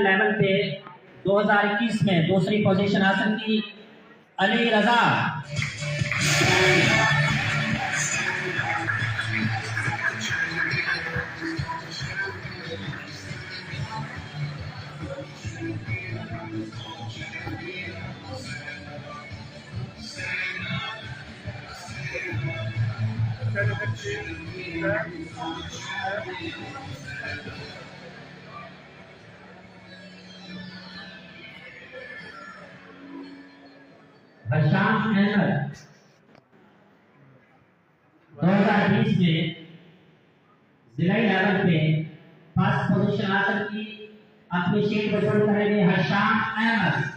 Level पे 2021 में दूसरी पोजीशन हासिल की अली रजा। हशाम अहमद 2020 में जिला लेवल पे फर्स्ट पोजीशन हासिल की। अपनी सीट पर छोड़ करेंगे हशाम अहमद।